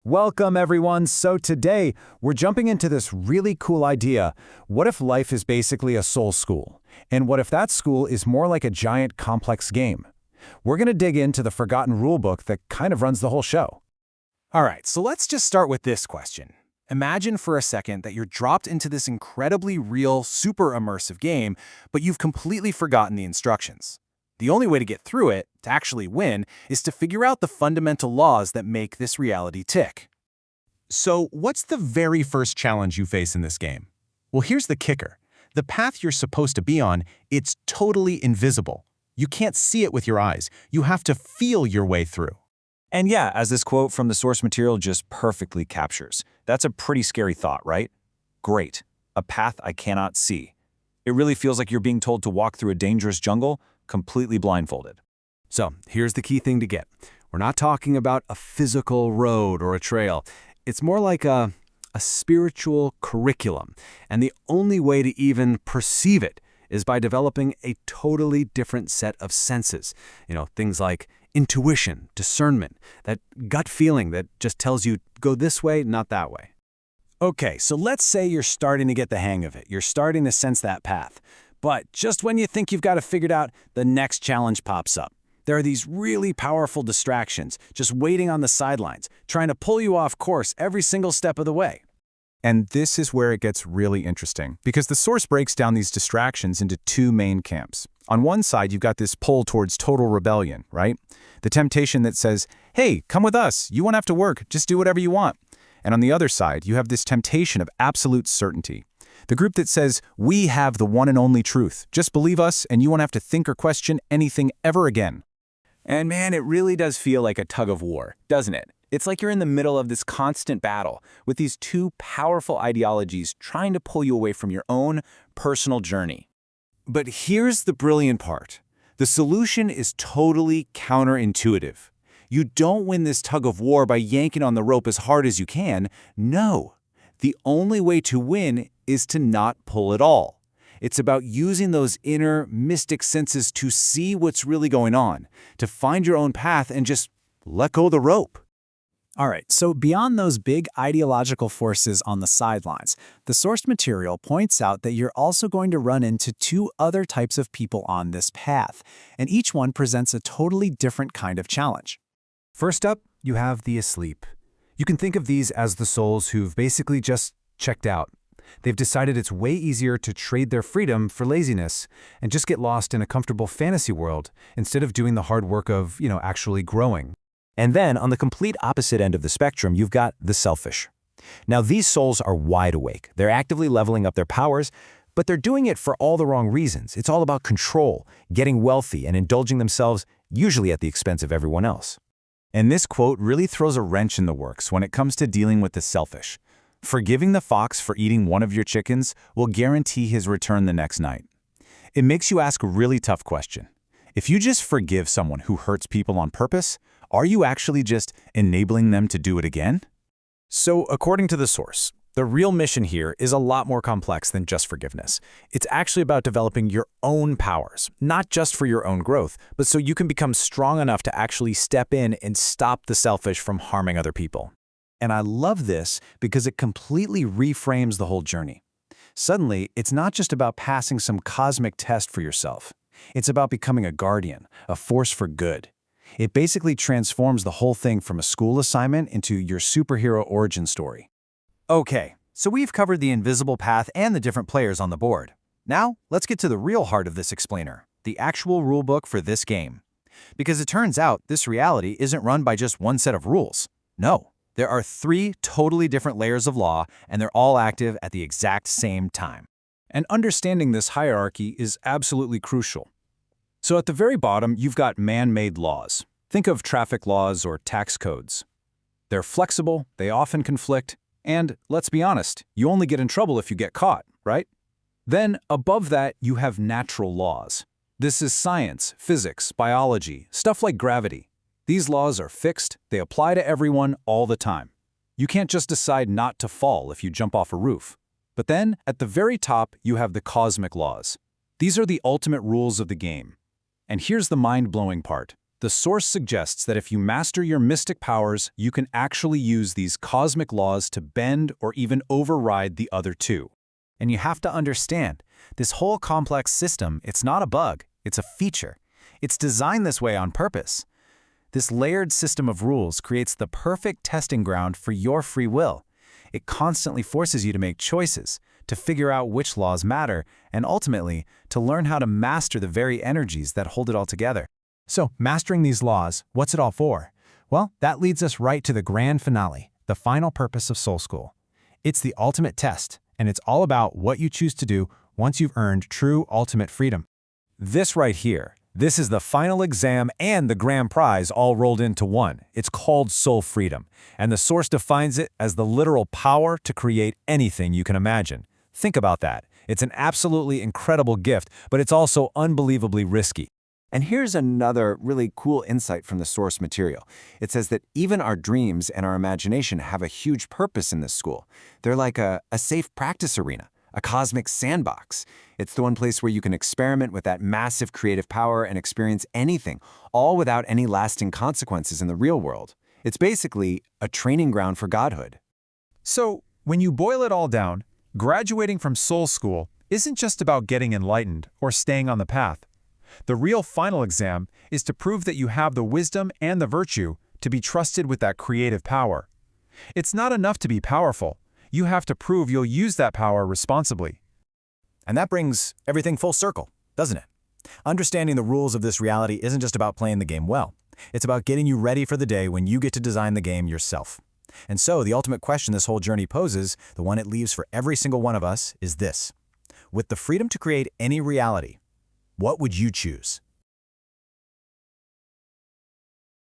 Welcome, everyone. So today, we're jumping into this really cool idea. What if life is basically a soul school? And what if that school is more like a giant complex game? We're going to dig into the forgotten rulebook that kind of runs the whole show. All right, so let's just start with this question. Imagine for a second that you're dropped into this incredibly real, super immersive game, but you've completely forgotten the instructions. The only way to get through it, to actually win, is to figure out the fundamental laws that make this reality tick. So, what's the very first challenge you face in this game? Well, here's the kicker. The path you're supposed to be on, it's totally invisible. You can't see it with your eyes. You have to feel your way through. And yeah, as this quote from the source material just perfectly captures, that's a pretty scary thought, right? Great. A path I cannot see. It really feels like you're being told to walk through a dangerous jungle, completely blindfolded. So here's the key thing to get. We're not talking about a physical road or a trail. It's more like a spiritual curriculum. And the only way to even perceive it is by developing a totally different set of senses. Things like intuition, discernment, that gut feeling that just tells you go this way, not that way. Okay, so let's say you're starting to get the hang of it. You're starting to sense that path. But just when you think you've got it figured out, the next challenge pops up. There are these really powerful distractions just waiting on the sidelines, trying to pull you off course every single step of the way. And this is where it gets really interesting, because the source breaks down these distractions into two main camps. On one side, you've got this pull towards total rebellion, right? The temptation that says, hey, come with us, you won't have to work, just do whatever you want. And on the other side, you have this temptation of absolute certainty. The group that says, we have the one and only truth. Just believe us and you won't have to think or question anything ever again. And man, it really does feel like a tug of war, doesn't it? It's like you're in the middle of this constant battle with these two powerful ideologies trying to pull you away from your own personal journey. But here's the brilliant part. The solution is totally counterintuitive. You don't win this tug of war by yanking on the rope as hard as you can. No. The only way to win is to not pull at all. It's about using those inner mystic senses to see what's really going on, to find your own path and just let go of the rope. All right, so beyond those big ideological forces on the sidelines, the source material points out that you're also going to run into two other types of people on this path, and each one presents a totally different kind of challenge. First up, you have the asleep. You can think of these as the souls who've basically just checked out. They've decided it's way easier to trade their freedom for laziness and just get lost in a comfortable fantasy world instead of doing the hard work of, actually growing. And then, on the complete opposite end of the spectrum, you've got the selfish. Now, these souls are wide awake. They're actively leveling up their powers, but they're doing it for all the wrong reasons. It's all about control, getting wealthy, and indulging themselves, usually at the expense of everyone else. And this quote really throws a wrench in the works when it comes to dealing with the selfish. Forgiving the fox for eating one of your chickens will guarantee his return the next night. It makes you ask a really tough question. If you just forgive someone who hurts people on purpose, are you actually just enabling them to do it again? So, according to the source, the real mission here is a lot more complex than just forgiveness. It's actually about developing your own powers, not just for your own growth, but so you can become strong enough to actually step in and stop the selfish from harming other people. And I love this because it completely reframes the whole journey. Suddenly, it's not just about passing some cosmic test for yourself. It's about becoming a guardian, a force for good. It basically transforms the whole thing from a school assignment into your superhero origin story. Okay, so we've covered the invisible path and the different players on the board. Now, let's get to the real heart of this explainer, the actual rulebook for this game. Because it turns out this reality isn't run by just one set of rules. No, there are 3 totally different layers of law, and they're all active at the exact same time. And understanding this hierarchy is absolutely crucial. So at the very bottom, you've got man-made laws. Think of traffic laws or tax codes. They're flexible, they often conflict, and let's be honest, you only get in trouble if you get caught, right? Then above that, you have natural laws. This is science, physics, biology, stuff like gravity. These laws are fixed, they apply to everyone all the time. You can't just decide not to fall if you jump off a roof. But then, at the very top, you have the cosmic laws. These are the ultimate rules of the game. And here's the mind-blowing part. The Source suggests that if you master your mystic powers, you can actually use these cosmic laws to bend or even override the other two. And you have to understand, this whole complex system, it's not a bug, it's a feature. It's designed this way on purpose. This layered system of rules creates the perfect testing ground for your free will. It constantly forces you to make choices, to figure out which laws matter, and ultimately, to learn how to master the very energies that hold it all together. So, mastering these laws, what's it all for? Well, that leads us right to the grand finale, the final purpose of Soul School. It's the ultimate test, and it's all about what you choose to do once you've earned true ultimate freedom. This right here, this is the final exam and the grand prize all rolled into one. It's called soul freedom, and the Source defines it as the literal power to create anything you can imagine. Think about that. It's an absolutely incredible gift, but it's also unbelievably risky. And here's another really cool insight from the source material. It says that even our dreams and our imagination have a huge purpose in this school. They're like a safe practice arena, a cosmic sandbox. It's the one place where you can experiment with that massive creative power and experience anything, all without any lasting consequences in the real world. It's basically a training ground for godhood. So, when you boil it all down, graduating from Soul School isn't just about getting enlightened or staying on the path. The real final exam is to prove that you have the wisdom and the virtue to be trusted with that creative power. It's not enough to be powerful. You have to prove you'll use that power responsibly. And that brings everything full circle, doesn't it? Understanding the rules of this reality isn't just about playing the game well. It's about getting you ready for the day when you get to design the game yourself. And so the ultimate question this whole journey poses, the one it leaves for every single one of us, is this. With the freedom to create any reality, what would you choose?